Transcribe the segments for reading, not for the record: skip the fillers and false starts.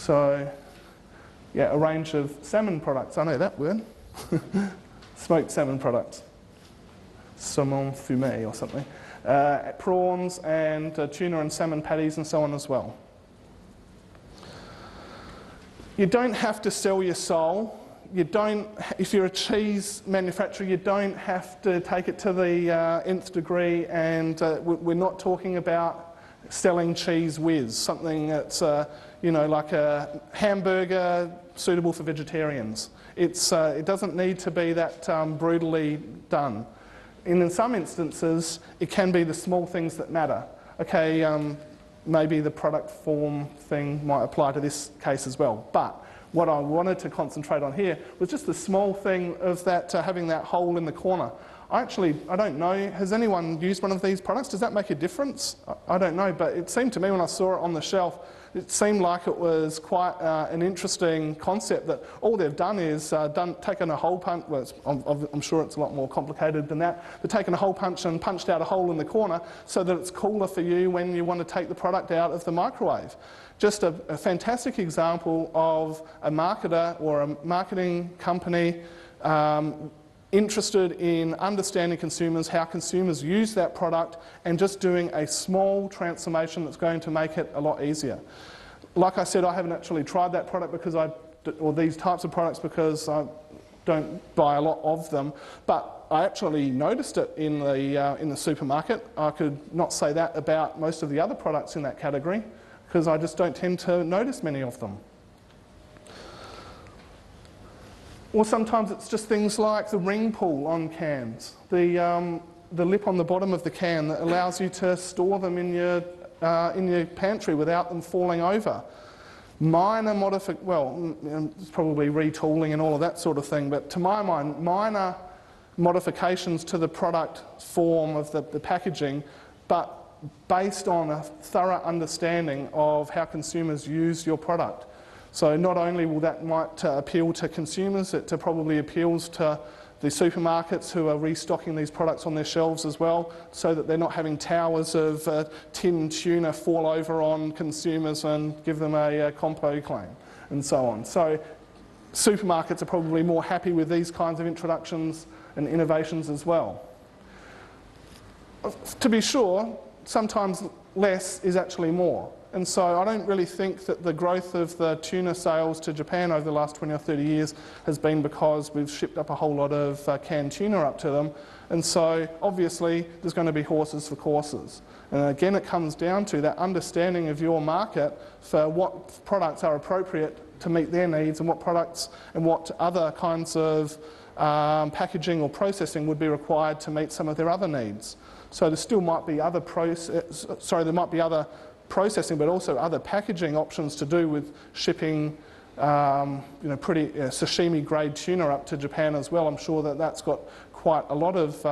So, yeah, a range of salmon products. I know that word. Smoked salmon products. Saumon fumé or something. Prawns and tuna and salmon patties and so on as well. You don't have to sell your soul. You don't, if you're a cheese manufacturer, you don't have to take it to the nth degree, and we're not talking about selling cheese whiz, something that's you know, like a hamburger suitable for vegetarians. It doesn't need to be that brutally done. In some instances, it can be the small things that matter. Okay, maybe the product form thing might apply to this case as well, but what I wanted to concentrate on here was just the small thing of that having that hole in the corner. I don't know, has anyone used one of these products? Does that make a difference? I don't know, but it seemed to me when I saw it on the shelf, it seemed like it was quite an interesting concept, that all they've done is taken a hole punch. Well, I'm sure it's a lot more complicated than that. They've taken a hole punch and punched out a hole in the corner so that it's cooler for you when you want to take the product out of the microwave. Just a fantastic example of a marketer or a marketing company interested in understanding consumers, how consumers use that product, and just doing a small transformation that's going to make it a lot easier. Like I said, I haven't actually tried that product or these types of products because I don't buy a lot of them, but I actually noticed it in the supermarket. I could not say that about most of the other products in that category, because I just don't tend to notice many of them. Or sometimes it's just things like the ring pull on cans, the lip on the bottom of the can that allows you to store them in your pantry without them falling over. Minor it's probably retooling and all of that sort of thing, but to my mind, minor modifications to the product form of the packaging, but based on a thorough understanding of how consumers use your product. So not only will that might appeal to consumers, it probably appeals to the supermarkets who are restocking these products on their shelves as well, so that they're not having towers of tin tuna fall over on consumers and give them a compo claim and so on. So supermarkets are probably more happy with these kinds of introductions and innovations as well. To be sure, sometimes less is actually more. And so I don't really think that the growth of the tuna sales to Japan over the last 20 or 30 years has been because we've shipped up a whole lot of canned tuna up to them. And so obviously there's going to be horses for courses. And again, it comes down to that understanding of your market for what products are appropriate to meet their needs, and what products and what other kinds of packaging or processing would be required to meet some of their other needs. So there still might be other processing, but also other packaging options to do with shipping pretty sashimi grade tuna up to Japan as well. I'm sure that that's got quite a lot of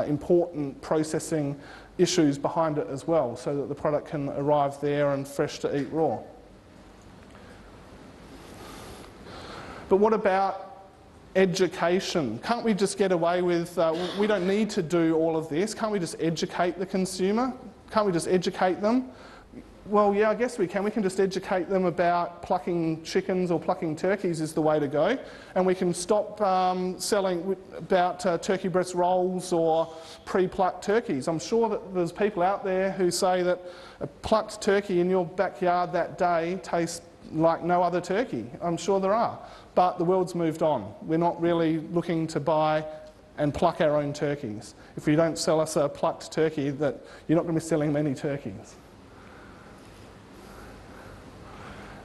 important processing issues behind it as well, so that the product can arrive there and fresh to eat raw. But what about education? Can't we just get away with, we don't need to do all of this, can't we just educate the consumer? Can't we just educate them? Well, yeah, I guess we can. We can just educate them about plucking chickens or plucking turkeys is the way to go. And we can stop selling about turkey breast rolls or pre-plucked turkeys. I'm sure that there's people out there who say that a plucked turkey in your backyard that day tastes like no other turkey. I'm sure there are. But the world's moved on. We're not really looking to buy and pluck our own turkeys. If you don't sell us a plucked turkey, that you're not going to be selling many turkeys.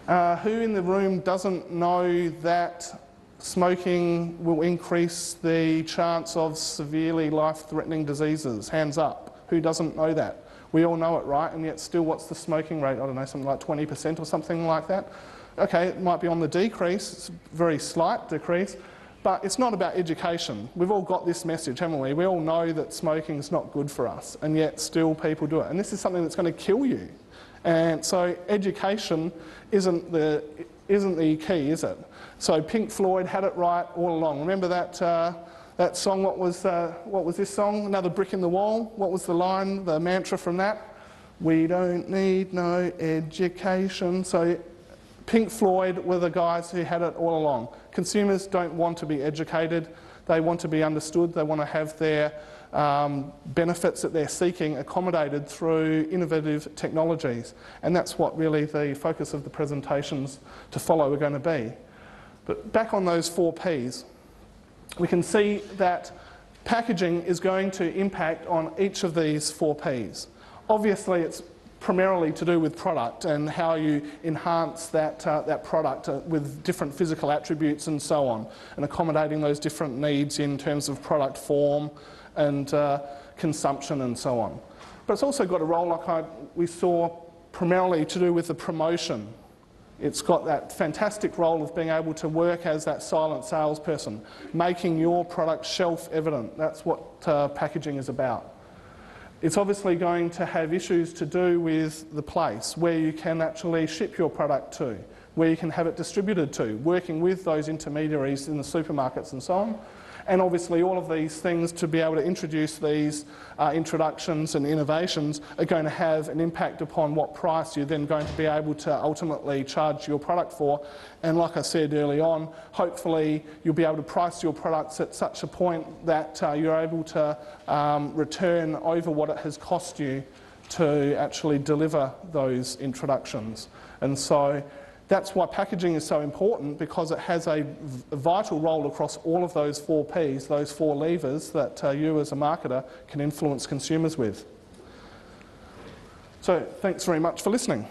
Who in the room doesn't know that smoking will increase the chance of severely life-threatening diseases? Hands up. Who doesn't know that? We all know it, right? And yet still, what's the smoking rate? I don't know, something like 20% or something like that. Okay, it might be on the decrease, it's a very slight decrease, but it's not about education. We've all got this message, haven't we? We all know that smoking is not good for us, and yet still people do it. And this is something that's going to kill you. And so education isn't the key, is it? So Pink Floyd had it right all along. Remember that song? What was this song? Another Brick in the Wall. What was the line, the mantra from that? We don't need no education. So Pink Floyd were the guys who had it all along. Consumers don't want to be educated, they want to be understood, they want to have their benefits that they're seeking accommodated through innovative technologies. And that's what really the focus of the presentations to follow are going to be. But back on those 4 Ps, we can see that packaging is going to impact on each of these 4 Ps. Obviously, it's primarily to do with product and how you enhance that product with different physical attributes and so on, and accommodating those different needs in terms of product form and consumption and so on. But it's also got a role, like we saw, primarily to do with the promotion. It's got that fantastic role of being able to work as that silent salesperson, making your product shelf evident. That's what packaging is about. It's obviously going to have issues to do with the place where you can actually ship your product to, where you can have it distributed to, working with those intermediaries in the supermarkets and so on. And obviously all of these things, to be able to introduce these introductions and innovations, are going to have an impact upon what price you're then going to be able to ultimately charge your product for. And like I said early on, hopefully you'll be able to price your products at such a point that you're able to return over what it has cost you to actually deliver those introductions. And so that's why packaging is so important, because it has a vital role across all of those 4 Ps, those 4 levers that you as a marketer can influence consumers with. So thanks very much for listening.